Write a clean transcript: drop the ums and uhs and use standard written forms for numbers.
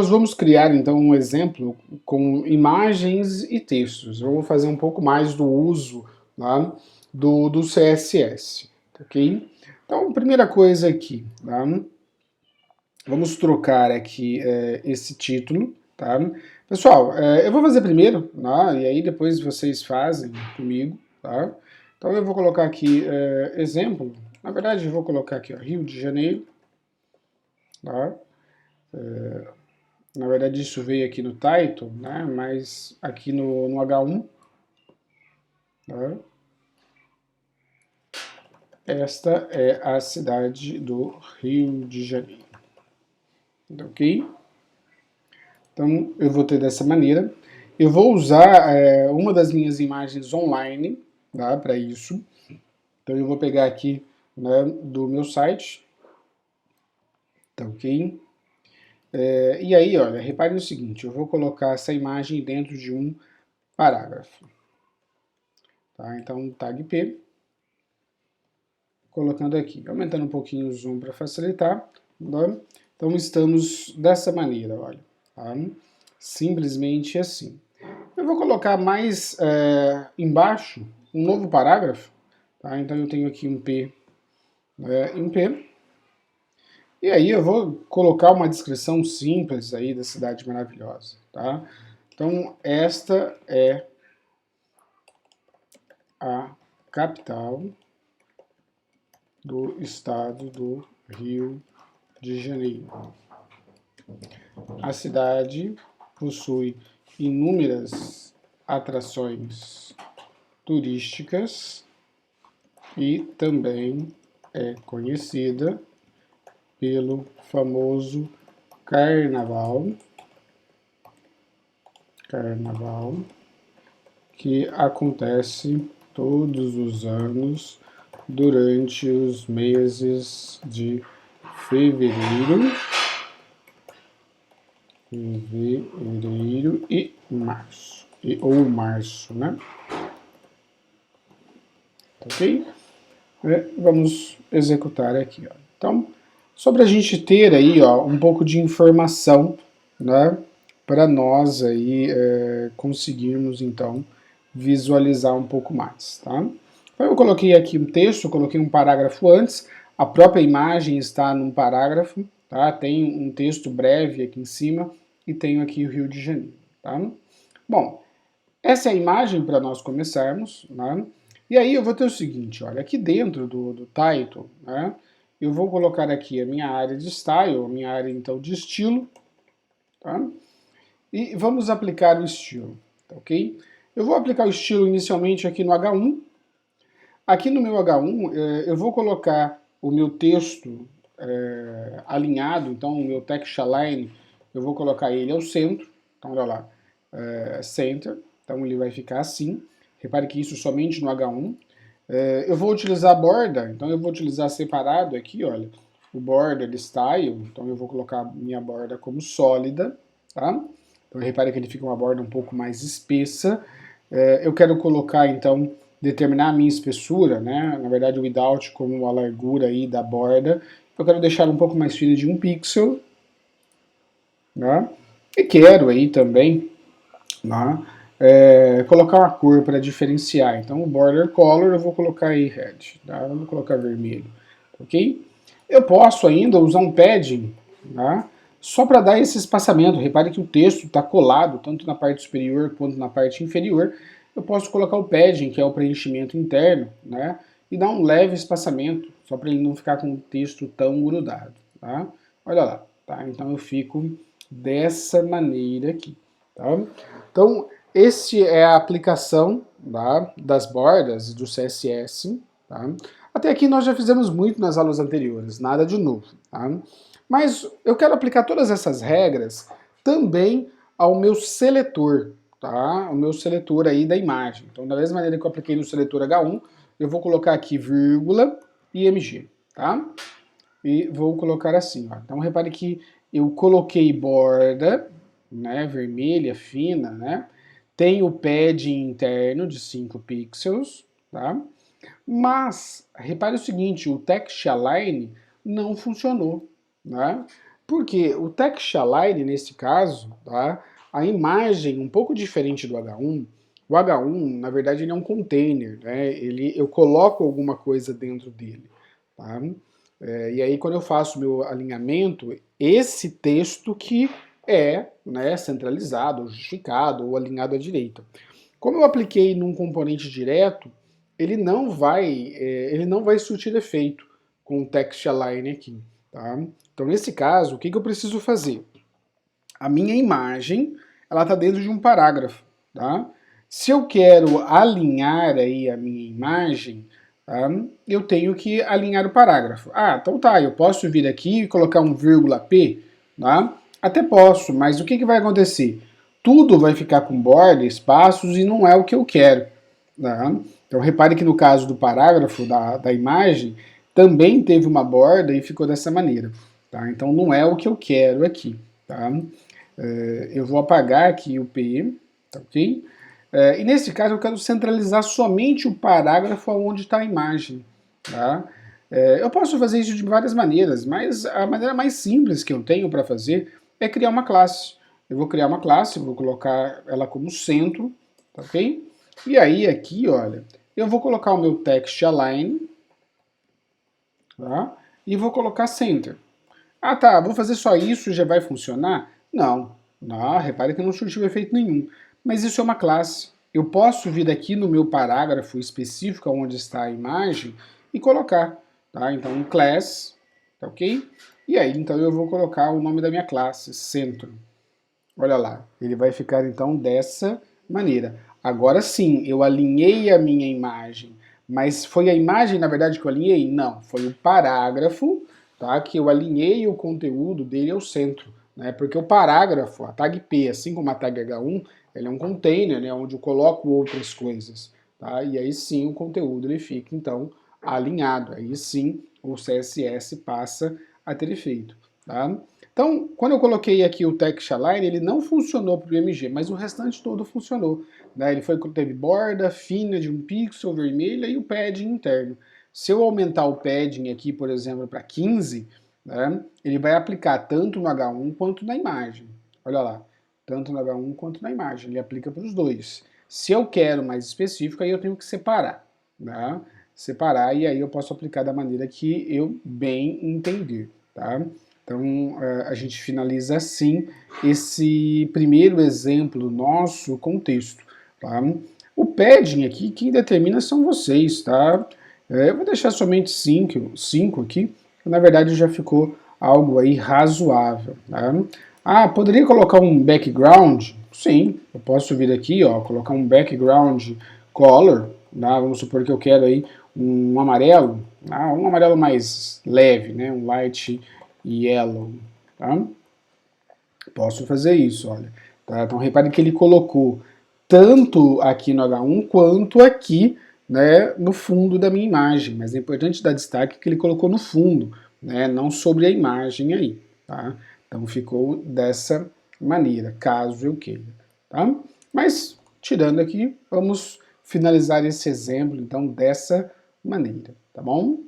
Nós vamos criar então um exemplo com imagens e textos. Eu vou fazer um pouco mais do uso tá, do CSS, ok? Então, primeira coisa aqui, tá? Vamos trocar aqui esse título, tá? Pessoal, eu vou fazer primeiro, tá? E aí depois vocês fazem comigo, tá? Então eu vou colocar aqui exemplo, na verdade eu vou colocar aqui ó, Rio de Janeiro, tá? Na verdade isso veio aqui no title, né? Mas aqui no H1, tá? Esta é a cidade do Rio de Janeiro, ok? Então eu vou ter dessa maneira. Eu vou usar uma das minhas imagens online, tá? Para isso. Então eu vou pegar aqui, né, do meu site, tá ok? E aí, olha, repare no seguinte, eu vou colocar essa imagem dentro de um parágrafo. Tá? Então, tag P, colocando aqui, aumentando um pouquinho o zoom para facilitar. Tá? Então, estamos dessa maneira, olha. Tá? Simplesmente assim. Eu vou colocar mais embaixo um novo parágrafo. Tá? Então, eu tenho aqui um P em P. E aí eu vou colocar uma descrição simples aí da cidade maravilhosa, tá? Então, esta é a capital do estado do Rio de Janeiro. A cidade possui inúmeras atrações turísticas e também é conhecida pelo famoso carnaval, que acontece todos os anos durante os meses de fevereiro e março, ou março, né? Ok? Vamos executar aqui, ó. Então, só para a gente ter aí, ó, um pouco de informação, né? Para nós aí conseguirmos, então, visualizar um pouco mais, tá? Então, eu coloquei aqui um texto, coloquei um parágrafo antes, a própria imagem está num parágrafo, tá? Tem um texto breve aqui em cima e tenho aqui o Rio de Janeiro, tá? Bom, essa é a imagem para nós começarmos, né? E aí eu vou ter o seguinte, olha, aqui dentro do title, né? Eu vou colocar aqui a minha área de style, a minha área então de estilo, tá? E vamos aplicar o estilo, tá ok? Eu vou aplicar o estilo inicialmente aqui no H1. Aqui no meu H1 eu vou colocar o meu texto alinhado, então o meu text align, eu vou colocar ele ao centro, então olha lá, center, então ele vai ficar assim. Repare que isso somente no H1. Eu vou utilizar a borda, então eu vou utilizar separado aqui, olha, o border style, então eu vou colocar minha borda como sólida, tá? Então repare que ele fica uma borda um pouco mais espessa. Eu quero colocar, então, determinar a minha espessura, né? Na verdade o without como a largura aí da borda. Eu quero deixar um pouco mais fina de 1 pixel, né? E quero aí também, né? Colocar uma cor para diferenciar. Então o border color eu vou colocar aí red, tá? Vamos colocar vermelho, ok? Eu posso ainda usar um padding, tá? Só para dar esse espaçamento. Repare que o texto está colado tanto na parte superior quanto na parte inferior. Eu posso colocar o padding, que é o preenchimento interno, né? E dar um leve espaçamento, só para ele não ficar com o texto tão grudado, tá? Olha lá, tá? Então eu fico dessa maneira aqui, tá? Então, esse é a aplicação, tá, das bordas do CSS. Tá? Até aqui nós já fizemos muito nas aulas anteriores, nada de novo. Tá? Mas eu quero aplicar todas essas regras também ao meu seletor, tá? O meu seletor aí da imagem. Então, da mesma maneira que eu apliquei no seletor H1, eu vou colocar aqui vírgula e MG, tá? E vou colocar assim, ó. Então, repare que eu coloquei borda, né, vermelha, fina, né? Tem o padding interno de 5 pixels, tá? Mas, repare o seguinte, o text align não funcionou, né? Porque o Text Align, nesse caso, tá, a imagem um pouco diferente do H1, o H1, na verdade, ele é um container, né? Eu coloco alguma coisa dentro dele. Tá? E aí, quando eu faço meu alinhamento, esse texto que é, né, centralizado, ou justificado, ou alinhado à direita. Como eu apliquei num componente direto, ele não vai surtir efeito com o Text Align aqui. Tá? Então, nesse caso, o que eu preciso fazer? A minha imagem, ela está dentro de um parágrafo. Tá? Se eu quero alinhar aí a minha imagem, tá? Eu tenho que alinhar o parágrafo. Ah, então tá, eu posso vir aqui e colocar um vírgula P? Tá? Até posso, mas o que vai acontecer? Tudo vai ficar com borda, espaços, e não é o que eu quero. Tá? Então repare que no caso do parágrafo da imagem, também teve uma borda e ficou dessa maneira. Tá? Então não é o que eu quero aqui. Tá? Eu vou apagar aqui o P, tá ok? E nesse caso eu quero centralizar somente o parágrafo onde está a imagem. Tá? Eu posso fazer isso de várias maneiras, mas a maneira mais simples que eu tenho para fazer é criar uma classe. Eu vou criar uma classe, vou colocar ela como centro, tá ok? E aí aqui, olha, eu vou colocar o meu text align, tá? E vou colocar center. Ah tá, vou fazer só isso e já vai funcionar? Não, não, repare que não surtiu efeito nenhum. Mas isso é uma classe. Eu posso vir aqui no meu parágrafo específico onde está a imagem e colocar, tá? Então, em class, tá ok? E aí, então, eu vou colocar o nome da minha classe, centro. Olha lá, ele vai ficar então dessa maneira. Agora sim, eu alinhei a minha imagem, mas foi a imagem, na verdade, que eu alinhei? Não, foi o parágrafo, tá, que eu alinhei o conteúdo dele ao centro. Né, porque o parágrafo, a tag P, assim como a tag H1, ele é um container, né, onde eu coloco outras coisas. Tá, e aí sim o conteúdo ele fica, então, alinhado. Aí sim o CSS passa a ter efeito. Tá? Então, quando eu coloquei aqui o Text Align, ele não funcionou para o IMG, mas o restante todo funcionou. Né? Ele teve borda fina de 1 pixel vermelha e o padding interno. Se eu aumentar o padding aqui, por exemplo, para 15, né, ele vai aplicar tanto no H1 quanto na imagem. Olha lá, tanto no H1 quanto na imagem, ele aplica para os dois. Se eu quero mais específico, aí eu tenho que separar. Né? Separar, e aí eu posso aplicar da maneira que eu bem entender. Tá? Então, a gente finaliza assim esse primeiro exemplo nosso com texto. Tá? O padding aqui, quem determina são vocês, tá? Eu vou deixar somente 5 aqui, que na verdade já ficou algo aí razoável. Tá? Ah, poderia colocar um background? Sim, eu posso vir aqui, ó, colocar um background color, tá? Vamos supor que eu quero aí um amarelo, tá? Um amarelo mais leve, né? Um light yellow, tá? Posso fazer isso, olha. Tá? Então repare que ele colocou tanto aqui no H1 quanto aqui, né, no fundo da minha imagem, mas é importante dar destaque que ele colocou no fundo, né, não sobre a imagem aí, tá? Então ficou dessa maneira, caso eu queira, tá? Mas, tirando aqui, vamos finalizar esse exemplo, então, dessa maneira, tá bom?